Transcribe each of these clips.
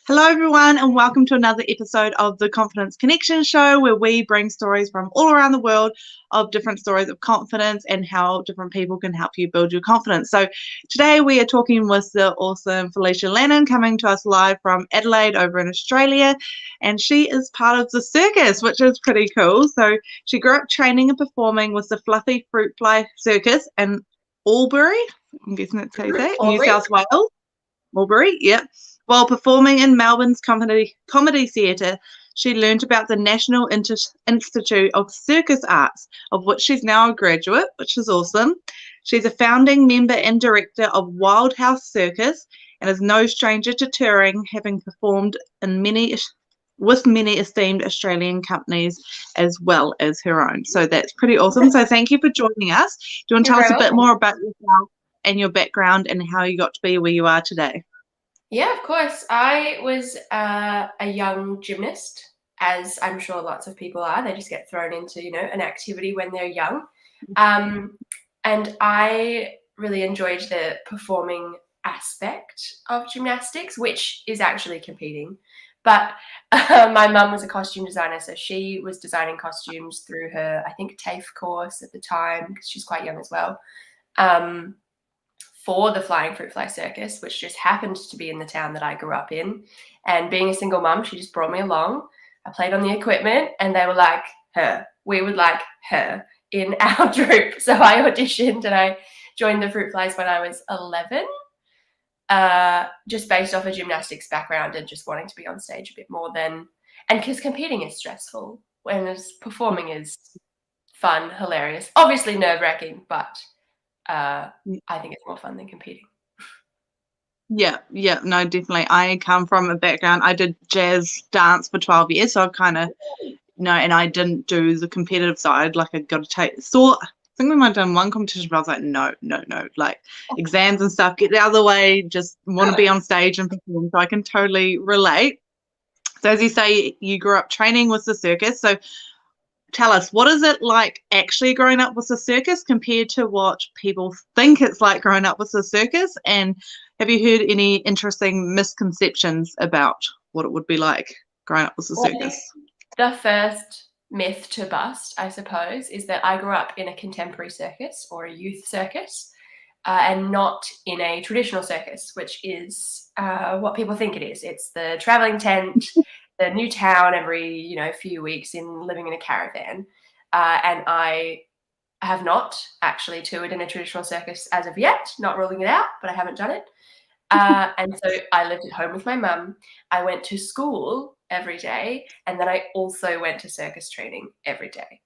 Hello, everyone, and welcome to another episode of the Confidence Connection Show, where we bring stories from all around the world of different stories of confidence and how different people can help you build your confidence. So today we are talking with the awesome Felicia Lannan, coming to us live from Adelaide over in Australia, and she is part of the circus, which is pretty cool. So she grew up training and performing with the Fluffy Fruitfly Circus in Albury, I'm guessing that's how you say it, New South Wales. Albury, yep. While performing in Melbourne's comedy theatre, she learned about the National Institute of Circus Arts, of which she's now a graduate, which is awesome. She's a founding member and director of Wildhorse Circus and is no stranger to touring, having performed with many esteemed Australian companies as well as her own. So that's pretty awesome. So thank you for joining us. Do you want to tell us a bit more about yourself and your background and how you got to be where you are today? Yeah, of course. I was a young gymnast, as I'm sure lots of people are. They just get thrown into, an activity when they're young. And I really enjoyed the performing aspect of gymnastics, which is actually competing. But my mum was a costume designer, so she was designing costumes through her, I think, TAFE course at the time, because she's quite young as well. For the Flying Fruitfly Circus, which just happened to be in the town that I grew up in. And being a single mum, she just brought me along. I played on the equipment and they were like, we would like her in our troupe. So I auditioned and I joined the Fruitflies when I was 11, just based off a gymnastics background and just wanting to be on stage a bit more and because competing is stressful, whereas performing is fun, hilarious, obviously nerve-wracking, but I think it's more fun than competing. Yeah, no, definitely. I come from a background, I did jazz dance for 12 years, so I kind of know, and I didn't do the competitive side. Like, I got to I think we might have done one competition, but I was like, no, like exams and stuff, get out of the way, just want to be on stage and perform. So I can totally relate. So as you say, you grew up training with the circus, so tell us, what is it like actually growing up with the circus compared to what people think it's like growing up with the circus? And have you heard any interesting misconceptions about what it would be like growing up with the circus? The first myth to bust, I suppose, is that I grew up in a contemporary circus or a youth circus and not in a traditional circus, which is what people think it is. It's the traveling tent, the new town every, few weeks in living in a caravan. And I have not actually toured in a traditional circus as of yet, not ruling it out, but I haven't done it. And so I lived at home with my mum. I went to school every day, and then I also went to circus training every day.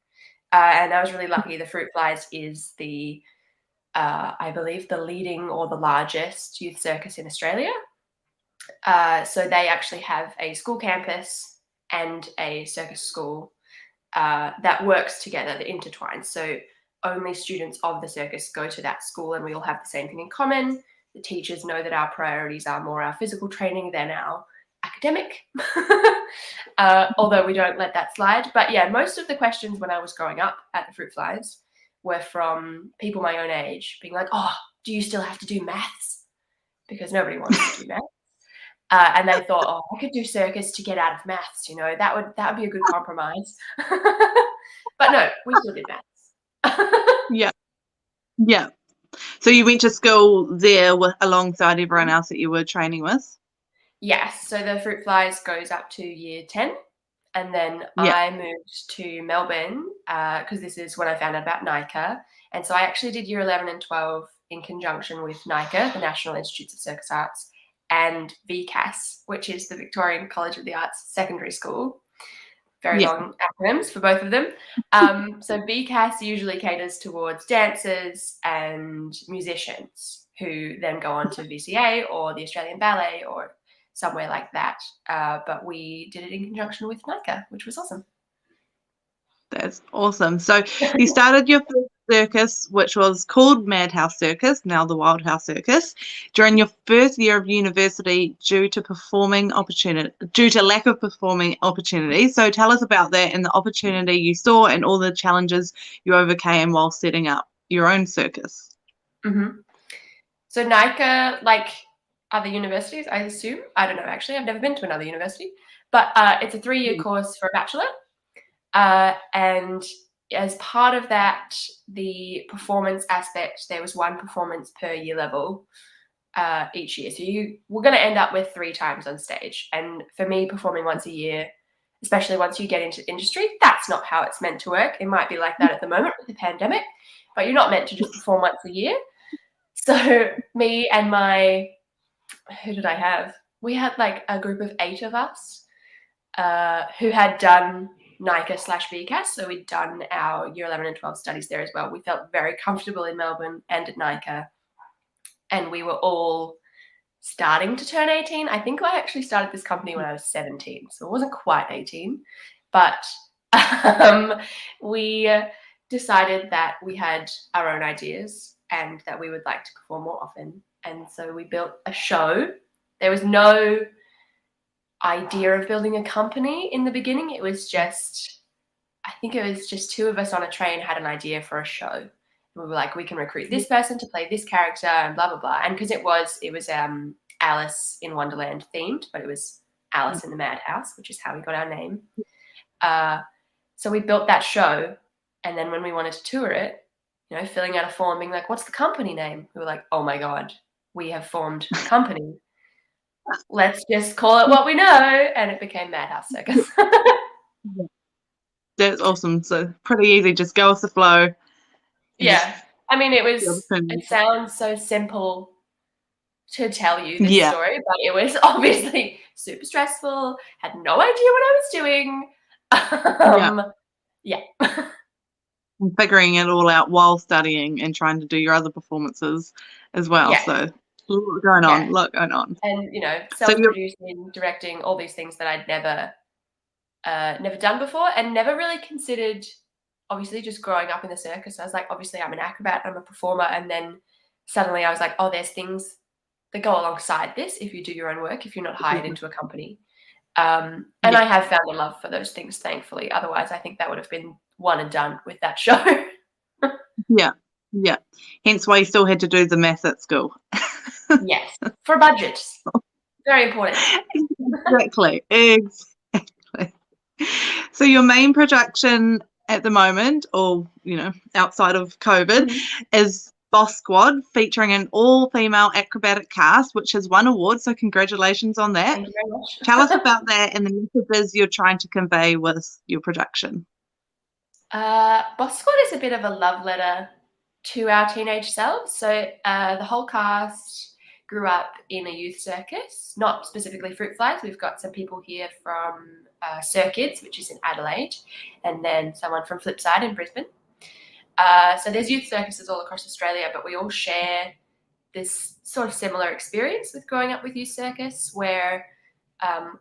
And I was really lucky. The Fruitflies is the, I believe, the leading or the largest youth circus in Australia. So they actually have a school campus and a circus school that works together, that intertwines. So only students of the circus go to that school, and we all have the same thing in common. The teachers know that our priorities are more our physical training than our academic, although we don't let that slide. But yeah, most of the questions when I was growing up at the Fruitflies were from people my own age being like, oh, do you still have to do maths? Because nobody wanted to do maths. And they thought, oh, I could do circus to get out of maths, that would be a good compromise. But no, we still did maths. Yeah. So you went to school there alongside everyone else that you were training with? Yes. So the Fruitflies goes up to year 10. And then I moved to Melbourne because this is when I found out about NICA. And so I actually did year 11 and 12 in conjunction with NICA, the National Institutes of Circus Arts, and VCAS, which is the Victorian College of the Arts Secondary School. Very long acronyms for both of them. So VCAS usually caters towards dancers and musicians who then go on to VCA or the Australian Ballet or somewhere like that. But we did it in conjunction with NICA, which was awesome. That's awesome. So you started your first circus, which was called Madhouse Circus, now the Wildhorse Circus, during your first year of university due to lack of performing opportunities. So tell us about that and the opportunity you saw and all the challenges you overcame while setting up your own circus. Mm-hmm. So NICA, other universities, I assume. I don't know, actually. I've never been to another university. But it's a 3-year course for a bachelor. And as part of that, the performance aspect, there was 1 performance per year level each year. So we're going to end up with 3 times on stage. And for me, performing once a year, especially once you get into industry, that's not how it's meant to work. It might be like that at the moment with the pandemic, but you're not meant to just perform once a year. So me and who did I have? We had like a group of 8 of us who had done NICA/BCAS. So we'd done our year 11 and 12 studies there as well. We felt very comfortable in Melbourne and at NICA. And we were all starting to turn 18. I think I actually started this company when I was 17. So it wasn't quite 18. But we decided that we had our own ideas and that we would like to perform more often. And so we built a show. There was no idea of building a company in the beginning. It was just, I think it was just 2 of us on a train had an idea for a show. And we were like, we can recruit this person to play this character and blah, blah, blah. And because it was Alice in Wonderland themed, but it was Alice in the Madhouse, which is how we got our name. So we built that show. And then when we wanted to tour it, filling out a form, being like, what's the company name? We were like, oh my God, we have formed a company. Let's just call it what we know. And it became Madhouse Circus. That's awesome. So pretty easy. Just go with the flow. Yeah. I mean, it sounds so simple to tell you this story, but it was obviously super stressful, had no idea what I was doing. Yeah. And figuring it all out while studying and trying to do your other performances as well. Yeah. So a lot going on. And, self-producing, directing, all these things that I'd never done before and never really considered. Obviously, just growing up in the circus, I was like, obviously, I'm an acrobat, I'm a performer. And then suddenly I was like, oh, there's things that go alongside this if you do your own work, if you're not hired into a company. And I have found a love for those things, thankfully. Otherwise, I think that would have been one and done with that show. Yeah. Hence why you still had to do the math at school. Yes, for budgets. Very important. Exactly. So your main production at the moment, or outside of COVID, is Boss Squad, featuring an all-female acrobatic cast, which has won awards. So congratulations on that. Thank you very much. Tell us about that and the messages you're trying to convey with your production. Boss Squad is a bit of a love letter to our teenage selves. So the whole cast grew up in a youth circus, not specifically Fruit Flies. We've got some people here from Circuits, which is in Adelaide, and then someone from Flipside in Brisbane. So there's youth circuses all across Australia, but we all share this sort of similar experience with growing up with youth circus, where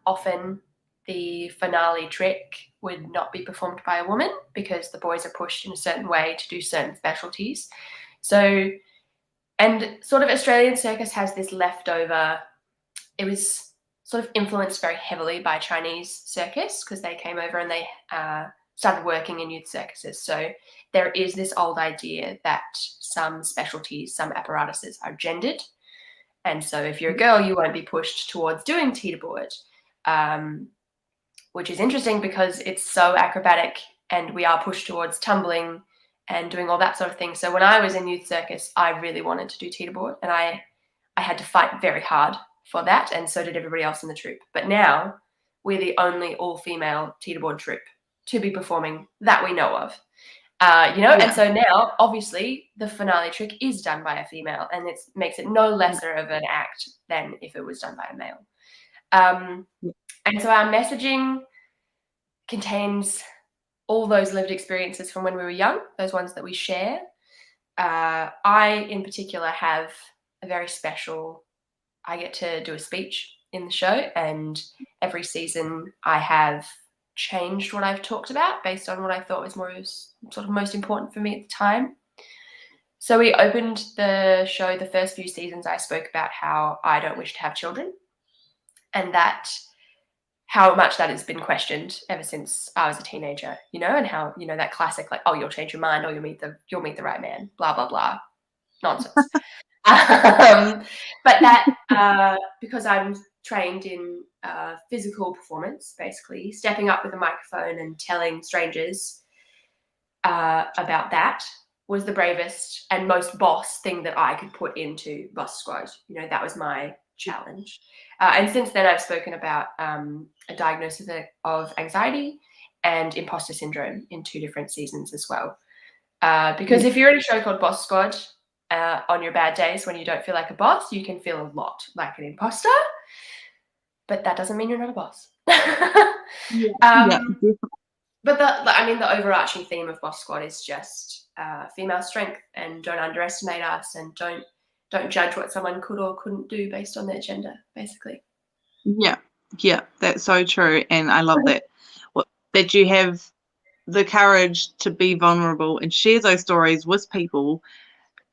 often the finale trick would not be performed by a woman because the boys are pushed in a certain way to do certain specialties. So, and sort of Australian circus has this leftover, it was sort of influenced very heavily by Chinese circus because they came over and they started working in youth circuses. So there is this old idea that some specialties, some apparatuses are gendered. And so if you're a girl, you won't be pushed towards doing teeterboard, which is interesting because it's so acrobatic and we are pushed towards tumbling and doing all that sort of thing. So when I was in youth circus, I really wanted to do teeterboard and I had to fight very hard for that, and so did everybody else in the troupe. But now we're the only all-female teeterboard troupe to be performing that we know of. And so now, obviously, the finale trick is done by a female, and it makes it no lesser of an act than if it was done by a male. And so our messaging contains all those lived experiences from when we were young, those ones that we share. I, in particular, have a very special, I get to do a speech in the show, and every season I have changed what I've talked about based on what I thought was most important for me at the time. So we opened the show, the first few seasons I spoke about how I don't wish to have children, and that how much that has been questioned ever since I was a teenager, and how, that classic, like, oh, you'll change your mind or you'll meet the right man, blah, blah, blah, nonsense. But that, because I'm trained in physical performance, basically, stepping up with a microphone and telling strangers about that was the bravest and most boss thing that I could put into Boss Squad. That was my challenge. And since then, I've spoken about a diagnosis of anxiety and imposter syndrome in 2 different seasons as well. Because if you're in a show called Boss Squad, on your bad days when you don't feel like a boss, you can feel a lot like an imposter, but that doesn't mean you're not a boss. But the overarching theme of Boss Squad is just female strength, and don't underestimate us, and don't judge what someone could or couldn't do based on their gender, basically. Yeah, that's so true, and I love that that you have the courage to be vulnerable and share those stories with people.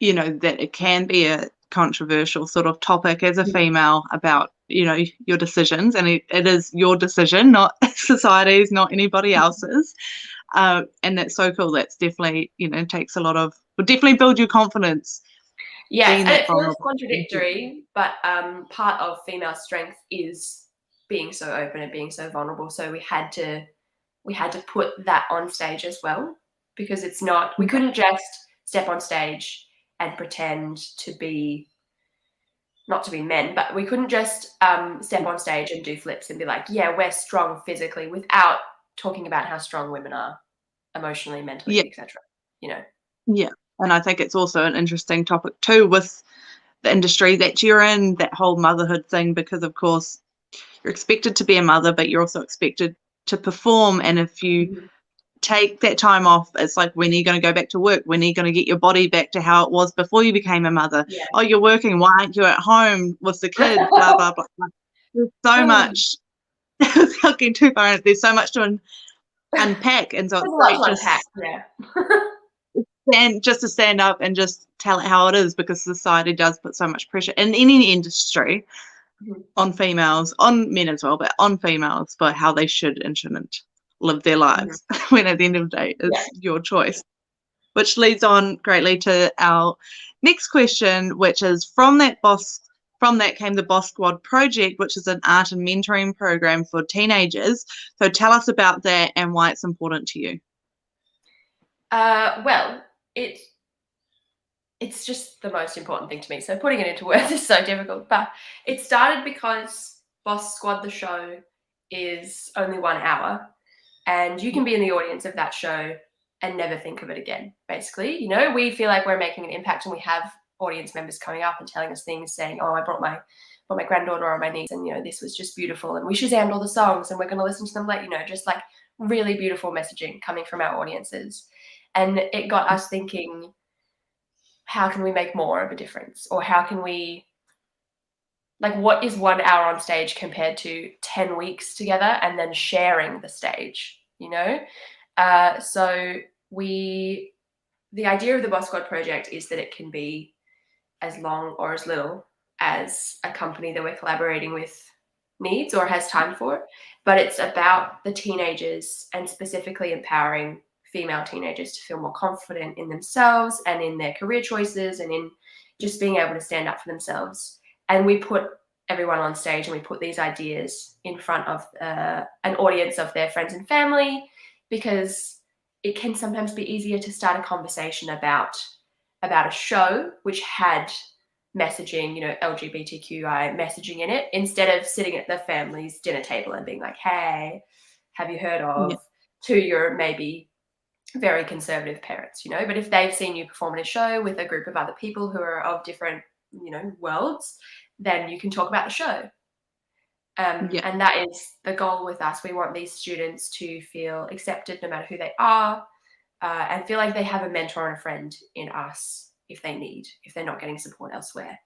That it can be a controversial sort of topic as a female about your decisions, and it is your decision, not society's, not anybody else's. And that's so cool. That's definitely takes a lot of, will definitely build your confidence. Yes, and it feels contradictory, but part of female strength is being so open and being so vulnerable. So we had to put that on stage as well, because it's not, we couldn't just step on stage and pretend to be, not to be men, but we couldn't just step on stage and do flips and be like, yeah, we're strong physically, without talking about how strong women are emotionally, mentally, etc. Yeah, and I think it's also an interesting topic too with the industry that you're in, that whole motherhood thing, because of course you're expected to be a mother, but you're also expected to perform. And if you take that time off, it's like, when are you going to go back to work? When are you going to get your body back to how it was before you became a mother? Oh, you're working, why aren't you at home with the kid? Blah blah blah. There's so much. Without getting too far, there's so much to unpack, and so it's great just to stand up and just tell it how it is, because society does put so much pressure in any industry on females, on men as well, but on females, for how they should and shouldn't live their lives. When at the end of the day, it's your choice. Which leads on greatly to our next question, which is from that came the Boss Squad project, which is an art and mentoring program for teenagers. So tell us about that and why it's important to you. Well, it's just the most important thing to me. So putting it into words is so difficult. But it started because Boss Squad, the show, is only 1 hour, and you can be in the audience of that show and never think of it again, basically. We feel like we're making an impact, and we have audience members coming up and telling us things, saying, oh, I brought my granddaughter or my niece, and this was just beautiful, and we Shazammed all the songs, and we're going to listen to them later. Just like really beautiful messaging coming from our audiences. And it got us thinking, how can we make more of a difference? Or how can we, what is 1 hour on stage compared to 10 weeks together and then sharing the stage, So the idea of the Boss Squad project is that it can be as long or as little as a company that we're collaborating with needs or has time for, but it's about the teenagers, and specifically empowering female teenagers to feel more confident in themselves and in their career choices, and in just being able to stand up for themselves. And we put everyone on stage, and we put these ideas in front of an audience of their friends and family, because it can sometimes be easier to start a conversation about a show which had messaging, LGBTQI messaging in it, instead of sitting at the family's dinner table and being like, hey, have you heard of, to your maybe very conservative parents, but if they've seen you perform in a show with a group of other people who are of different, worlds, then you can talk about the show. And that is the goal with us. We want these students to feel accepted no matter who they are, and feel like they have a mentor and a friend in us if they're not getting support elsewhere.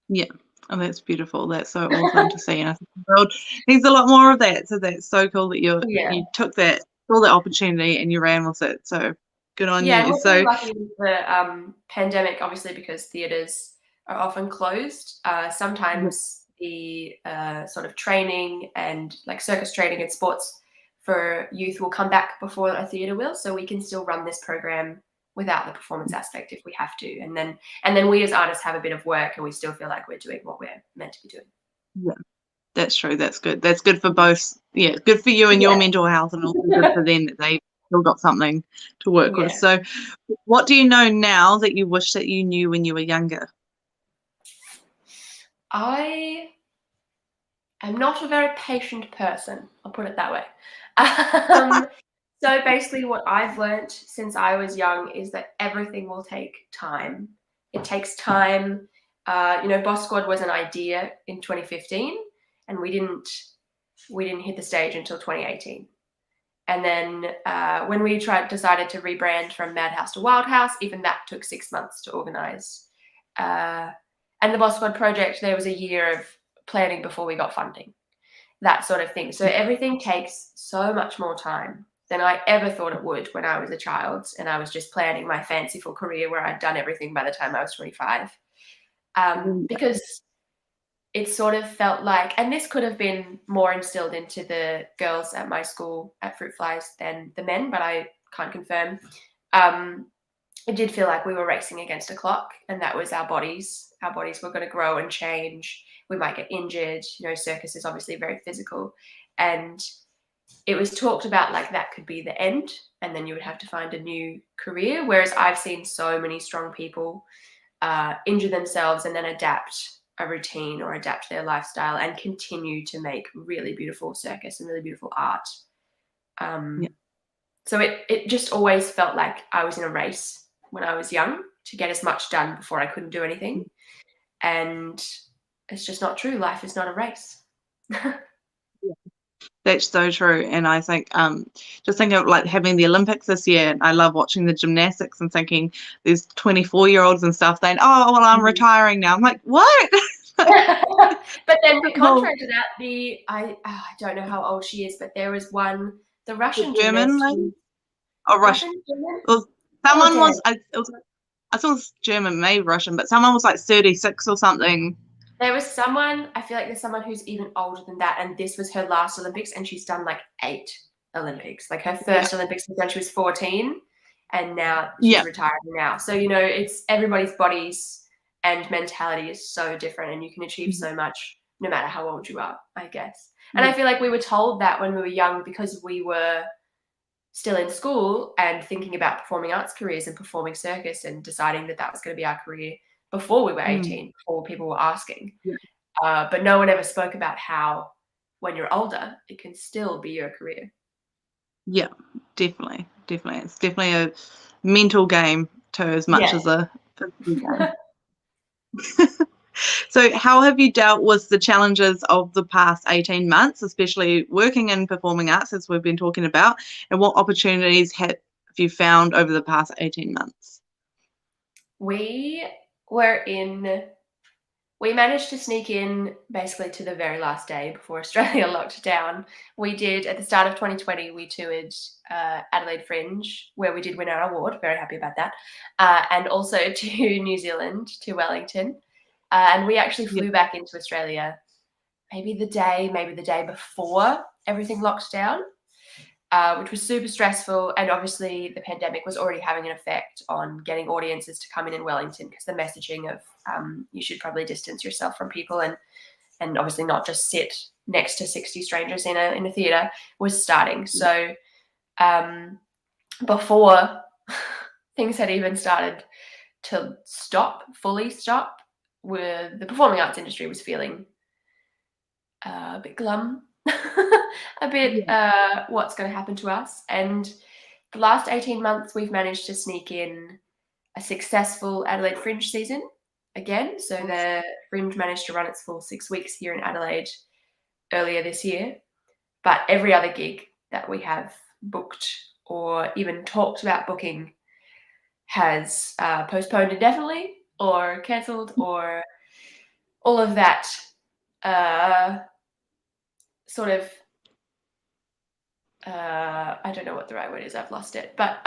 Yeah. Oh, that's beautiful. That's so awesome to see. And I think the world needs a lot more of that. So that's so cool that you took that, all the opportunity, and you ran with it. So good on you. Yeah, we're really lucky with the pandemic, obviously, because theatres are often closed. Sometimes the sort of training and circus training and sports for youth will come back before a theatre will. So we can still run this program without the performance aspect if we have to. And then we as artists have a bit of work and we still feel like we're doing what we're meant to be doing. Yeah, that's true. That's good. That's good for both. Yeah, good for you and your mental health, and also good for them that they still got something to work with. So what do you know now that you wish that you knew when you were younger? I am not a very patient person, I'll put it that way. So basically what I've learned since I was young is that everything will take time. It takes time. Boss Squad was an idea in 2015 and we didn't hit the stage until 2018. And then when we decided to rebrand from Madhouse to Wildhouse, even that took 6 months to organize. And the Boss Squad project, there was a year of planning before we got funding, that sort of thing. So everything takes so much more time than I ever thought it would when I was a child and I was just planning my fanciful career where I'd done everything by the time I was 25. Because it sort of felt like, and this could have been more instilled into the girls at my school at Fruitflies than the men, but I can't confirm. It did feel like we were racing against a clock, and that was our bodies. Our bodies were going to grow and change. We might get injured. Circus is obviously very physical. And it was talked about like that could be the end, and then you would have to find a new career. Whereas I've seen so many strong people injure themselves and then adapt a routine or adapt their lifestyle and continue to make really beautiful circus and really beautiful art. So it just always felt like I was in a race when I was young to get as much done before I couldn't do anything. And it's just not true. Life is not a race. That's so true. And I think just thinking of like having the Olympics this year, and I love watching the gymnastics and thinking there's 24-year-olds and stuff saying, oh, well, I'm retiring now. I'm like, what? But then contrary to that, I don't know how old she is, but there was one, the Russian German gymnast. Russian? Well, someone was, I thought it was German, maybe Russian, but someone was like 36 or something. There was someone, I feel like there's someone who's even older than that, and this was her last Olympics, and she's done like 8 Olympics. Like her first Olympics was when she was 14, and now she's retiring now. So, it's everybody's bodies and mentality is so different, and you can achieve so much no matter how old you are, I guess. And I feel like we were told that when we were young because we were still in school and thinking about performing arts careers and performing circus and deciding that was going to be our career before we were 18, before people were asking. But no one ever spoke about how when you're older, it can still be your career. Yeah, definitely. It's definitely a mental game too, as much as a physical game. So how have you dealt with the challenges of the past 18 months, especially working in performing arts, as we've been talking about, and what opportunities have you found over the past 18 months? We managed to sneak in basically to the very last day before Australia locked down. We did, at the start of 2020, we toured Adelaide Fringe, where we did win our award. Very happy about that. And also to New Zealand, to Wellington. And we actually flew back into Australia maybe the day before everything locked down, which was super stressful. And obviously the pandemic was already having an effect on getting audiences to come in Wellington, because the messaging of you should probably distance yourself from people and obviously not just sit next to 60 strangers in a theatre was starting. So before things had even started to fully stop, where the performing arts industry was feeling a bit glum, a bit what's going to happen to us. And the last 18 months, we've managed to sneak in a successful Adelaide Fringe season again. So the Fringe managed to run its full 6 weeks here in Adelaide earlier this year. But every other gig that we have booked or even talked about booking has postponed indefinitely or cancelled, or all of that sort of I don't know what the right word is, I've lost it, but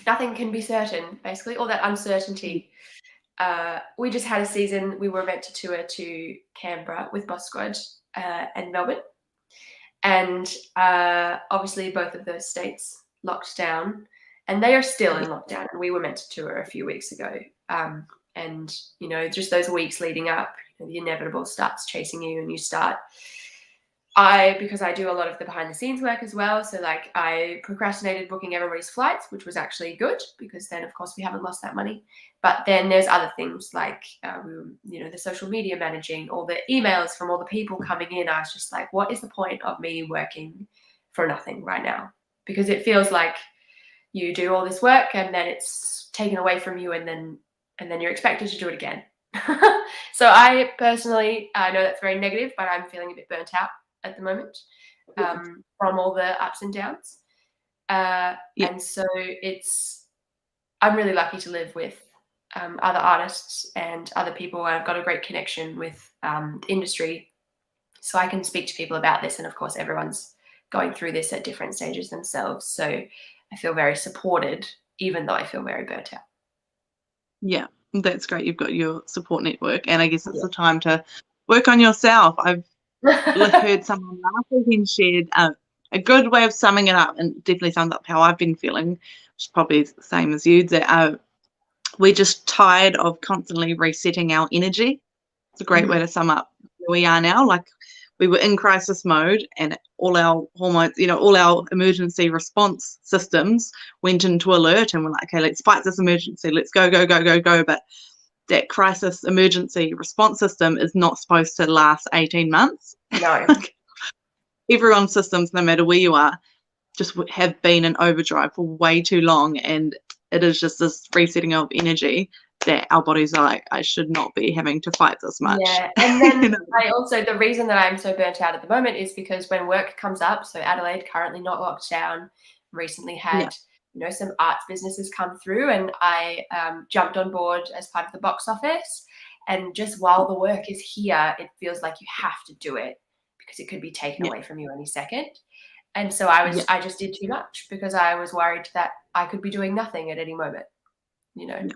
nothing can be certain, basically, all that uncertainty. We just had a season. We were meant to tour to Canberra with Boss Squad and Melbourne, and obviously both of those states locked down, and they are still in lockdown. And we were meant to tour a few weeks ago. And, you know, just those weeks leading up, you know, the inevitable starts chasing you, and you start. Because I do a lot of the behind the scenes work as well. So like I procrastinated booking everybody's flights, which was actually good, because then of course we haven't lost that money. But then there's other things like, you know, the social media managing, all the emails from all the people coming in. I was just like, what is the point of me working for nothing right now? Because it feels like you do all this work and then it's taken away from you, and then you're expected to do it again. So I personally, I know that's very negative, but I'm feeling a bit burnt out at the moment from all the ups and downs. And so I'm really lucky to live with other artists and other people. I've got a great connection with the industry, so I can speak to people about this. And of course, everyone's going through this at different stages themselves. So I feel very supported, even though I feel very burnt out. Yeah, that's great. You've got your support network, and I guess it's the time to work on yourself. I've heard someone last weekend shared a good way of summing it up, and definitely sums up how I've been feeling, which is probably the same as you, that we're just tired of constantly resetting our energy. It's a great way to sum up where we are now. Like, we were in crisis mode, and all our hormones, you know, all our emergency response systems went into alert, and we're like, okay, let's fight this emergency. Let's go, go, go, go, go. But that crisis emergency response system is not supposed to last 18 months. No. Everyone's systems, no matter where you are, just have been in overdrive for way too long, and it is just this resetting of energy that our bodies are like, I should not be having to fight this much. Yeah, and then the reason that I'm so burnt out at the moment is because when work comes up, so Adelaide currently not locked down, recently had you know, some arts businesses come through, and I jumped on board as part of the box office. And just while the work is here, it feels like you have to do it because it could be taken away from you any second. And so I just did too much because I was worried that I could be doing nothing at any moment, you know.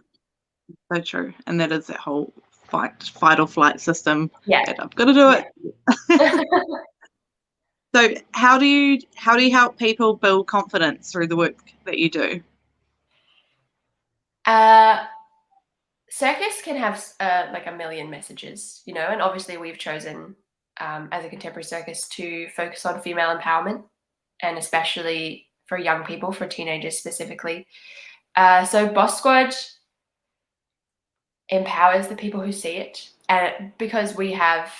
So true. And that is that whole fight or flight system. Yeah, I've got to do it. So how do you help people build confidence through the work that you do? Circus can have like a million messages, you know, and obviously we've chosen as a contemporary circus to focus on female empowerment, and especially for young people, for teenagers specifically. So Boss Squad empowers the people who see it, and because we have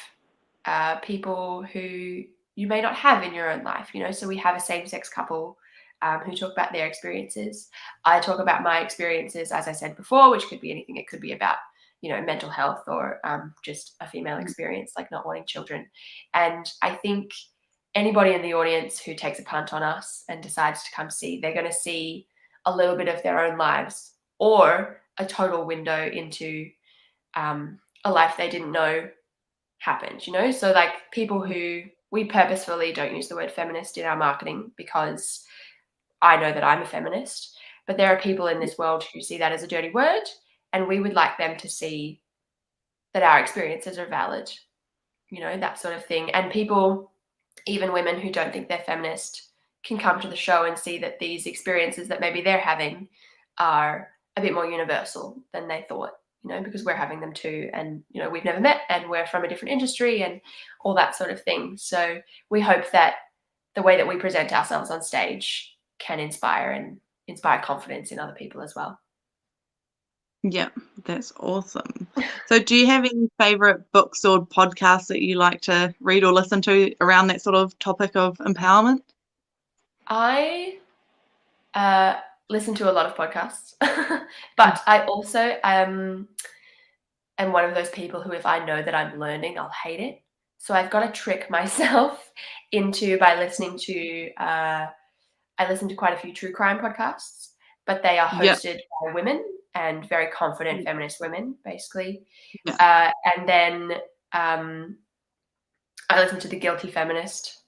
people who you may not have in your own life, you know, so we have a same-sex couple who talk about their experiences. I talk about my experiences, as I said before, which could be anything. It could be about, you know, mental health, or just a female experience like not wanting children. And I think anybody in the audience who takes a punt on us and decides to come see, they're going to see a little bit of their own lives, or a total window into a life they didn't know happened, you know. So like people who, we purposefully don't use the word feminist in our marketing because I know that I'm a feminist, but there are people in this world who see that as a dirty word, and we would like them to see that our experiences are valid, you know, that sort of thing. And people, even women who don't think they're feminist, can come to the show and see that these experiences that maybe they're having are a bit more universal than they thought, you know, because we're having them too. And, you know, we've never met, and we're from a different industry, and all that sort of thing. So we hope that the way that we present ourselves on stage can inspire confidence in other people as well. Yeah, that's awesome. So do you have any favorite books or podcasts that you like to read or listen to around that sort of topic of empowerment? I listen to a lot of podcasts, but I also am one of those people who, if I know that I'm learning, I'll hate it. So I've got to trick myself by listening to I listen to quite a few true crime podcasts, but they are hosted by women, and very confident feminist women, basically. And then I listen to The Guilty Feminist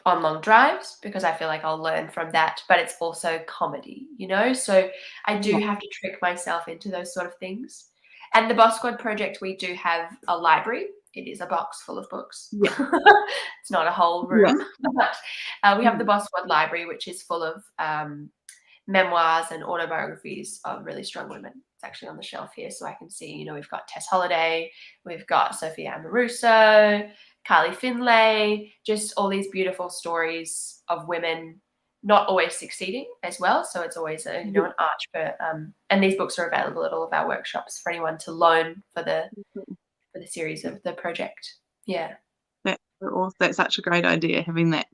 on long drives because I feel like I'll learn from that, but it's also comedy, you know? So I do have to trick myself into those sort of things. And the Boss Squad project, we do have a library. It is a box full of books. It's not a whole room, but we have the Boss Squad library, which is full of memoirs and autobiographies of really strong women. It's actually on the shelf here, so I can see, you know, we've got Tess Holliday, we've got Sophia Amaruso, Carly Findlay, just all these beautiful stories of women not always succeeding as well. So it's always a, you know, an arch for and these books are available at all of our workshops for anyone to loan for the series of the project. Yeah. That's such a great idea, having that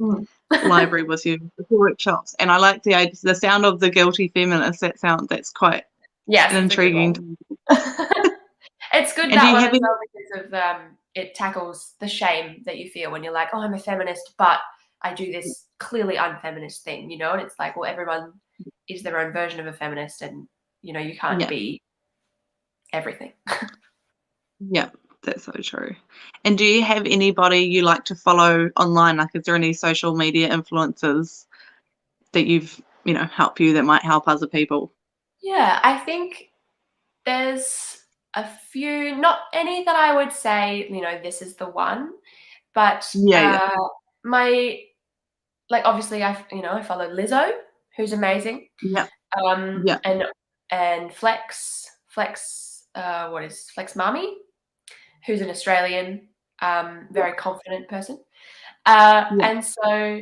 library with you, the workshops. And I like the sound of the guilty feminist. That's quite intriguing. It's good that one as well because of it tackles the shame that you feel when you're like, oh, I'm a feminist, but I do this clearly unfeminist thing, you know? And it's like, well, everyone is their own version of a feminist, and, you know, you can't be everything. Yeah, that's so true. And do you have anybody you like to follow online? Like, is there any social media influencers that you've, you know, help you that might help other people? Yeah, I think there's a few, not any that I would say, you know, this is the one, but my, like, obviously I follow Lizzo, who's amazing. Yeah. And Flex, Flex Mami, who's an Australian, very confident person. And so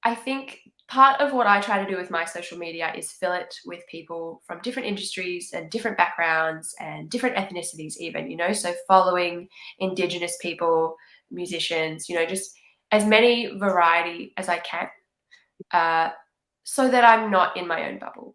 I think part of what I try to do with my social media is fill it with people from different industries and different backgrounds and different ethnicities even, you know, so following Indigenous people, musicians, you know, just as many variety as I can, so that I'm not in my own bubble,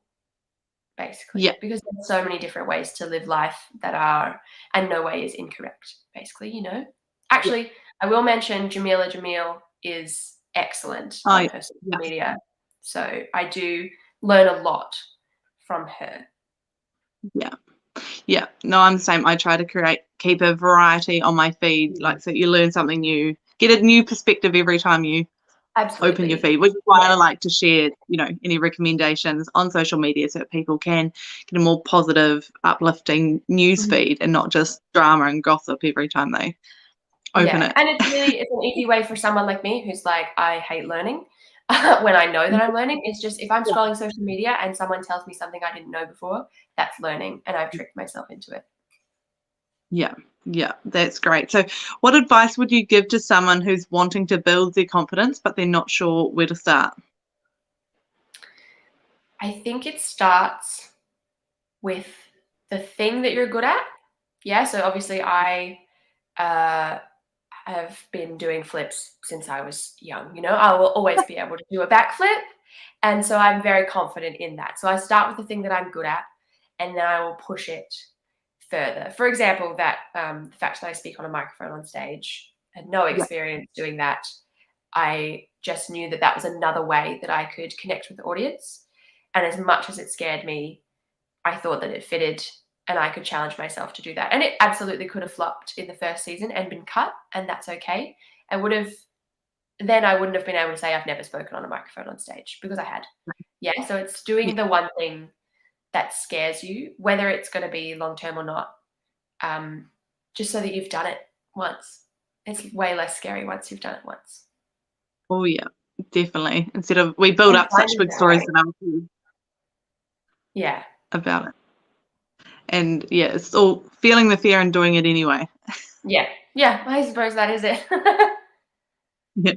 basically. Because there's so many different ways to live life that are, and no way is incorrect, basically, you know. Actually, I will mention Jamila Jamil is excellent on her social media. So I do learn a lot from her. Yeah. No, I'm the same. I try to keep a variety on my feed, like, so you learn something new, get a new perspective every time you open your feed, which is why I like to share, you know, any recommendations on social media so that people can get a more positive, uplifting news feed and not just drama and gossip every time they open it. And it's an easy way for someone like me who's like, I hate learning. When I know that I'm learning, it's just if I'm scrolling social media and someone tells me something I didn't know before, that's learning, and I've tricked myself into it. Yeah, that's great. So what advice would you give to someone who's wanting to build their confidence but they're not sure where to start? I think it starts with the thing that you're good at. Yeah, so obviously I have been doing flips since I was young. You know, I will always be able to do a backflip. And so I'm very confident in that. So I start with the thing that I'm good at, and then I will push it further. For example, the fact that I speak on a microphone on stage, I had no experience doing that. I just knew that that was another way that I could connect with the audience. And as much as it scared me, I thought that it fitted and I could challenge myself to do that. And it absolutely could have flopped in the first season and been cut, and that's okay. I wouldn't have been able to say I've never spoken on a microphone on stage, because I had. Yeah, so it's doing the one thing that scares you, whether it's going to be long-term or not, just so that you've done it once. It's way less scary once you've done it once. Oh, yeah, definitely. Instead of, we build up such big stories in our head about it. And it's all feeling the fear and doing it anyway. Yeah, I suppose that is it. Yeah.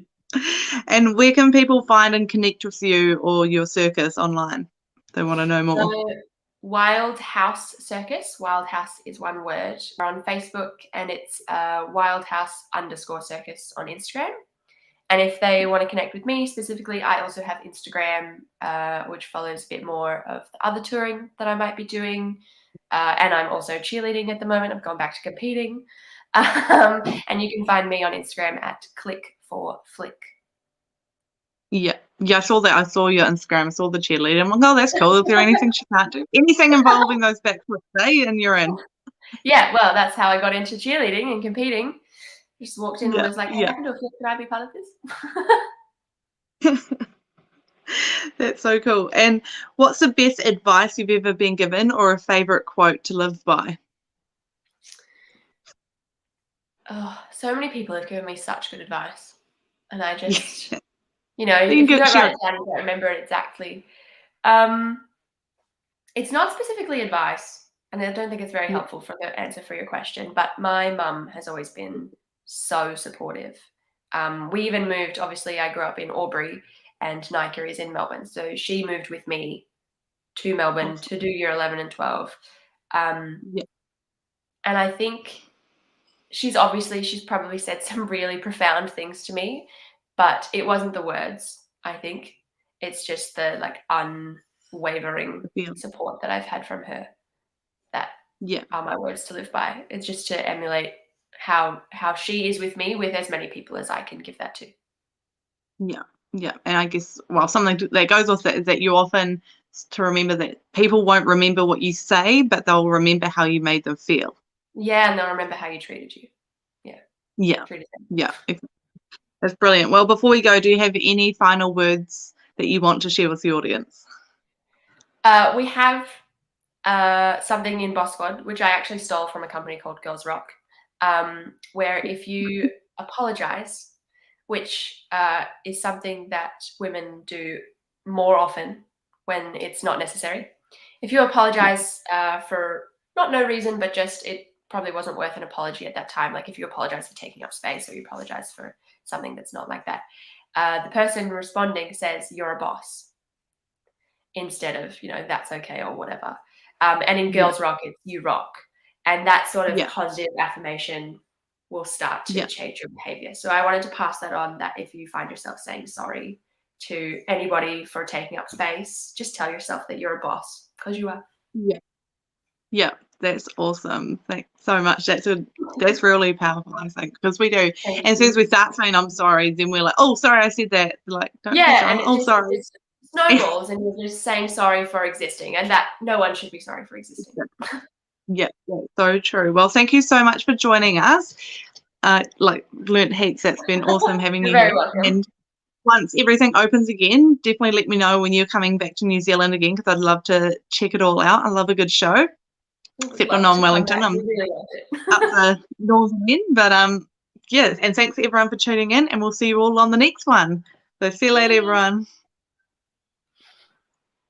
And where can people find and connect with you or your circus online? They want to know more. So, Wildhorse Circus. Wildhouse is one word. We're on Facebook, and it's Wildhouse_circus on Instagram. And if they want to connect with me specifically, I also have Instagram, which follows a bit more of the other touring that I might be doing. And I'm also cheerleading at the moment. I've gone back to competing. And you can find me on Instagram at click4flick. Yeah, I saw that. I saw your Instagram. I saw the cheerleader. I'm like, oh, that's cool. Is there anything she can't do? Anything involving those backflips, and you're in. Yeah, well, that's how I got into cheerleading and competing. Just walked in and was like, hey, I can do a flip. Can I be part of this? That's so cool. And what's the best advice you've ever been given, or a favourite quote to live by? Oh, so many people have given me such good advice. And I just, if you don't write it down, you don't remember it exactly. It's not specifically advice, and I don't think it's very helpful for the answer for your question, but my mum has always been so supportive. We even moved, obviously I grew up in Albury and Nika is in Melbourne. So she moved with me to Melbourne to do year 11 and 12. And I think she's probably said some really profound things to me, but it wasn't the words, I think. It's just the like unwavering support that I've had from her that are my words to live by. It's just to emulate how she is with me, with as many people as I can give that to. Yeah. And I guess, well, something that goes with that is that you often to remember that people won't remember what you say, but they'll remember how you made them feel. Yeah, and they'll remember how you treated you. Yeah. That's brilliant. Well, before we go, do you have any final words that you want to share with the audience? We have something in Boss Squad, which I actually stole from a company called Girls Rock, where if you apologize, which is something that women do more often when it's not necessary. If you apologize for not no reason, but just it probably wasn't worth an apology at that time. Like if you apologize for taking up space or you apologize for something that's not like that, the person responding says you're a boss instead of, that's okay or whatever. And in Girls Rock, it's you rock. And that sort of positive affirmation will start to change your behavior. So I wanted to pass that on, that if you find yourself saying sorry to anybody for taking up space, just tell yourself that you're a boss, because you are. Yeah, that's awesome. Thanks so much. That's really powerful, I think, because we do. And as soon as we start saying I'm sorry, then we're like, oh, sorry, I said that. Like, don't be sorry. And sorry. It snowballs, and you're just saying sorry for existing, and that no one should be sorry for existing. Yeah, so true. Well, thank you so much for joining us. Learnt heaps. That's been awesome having you very here. welcome. And once everything opens again, definitely let me know when you're coming back to New Zealand again, because I'd love to check it all out. I love a good show. Except for non-Wellington. I'm really up the northern end. But and thanks everyone for tuning in, and we'll see you all on the next one. So see you later, everyone.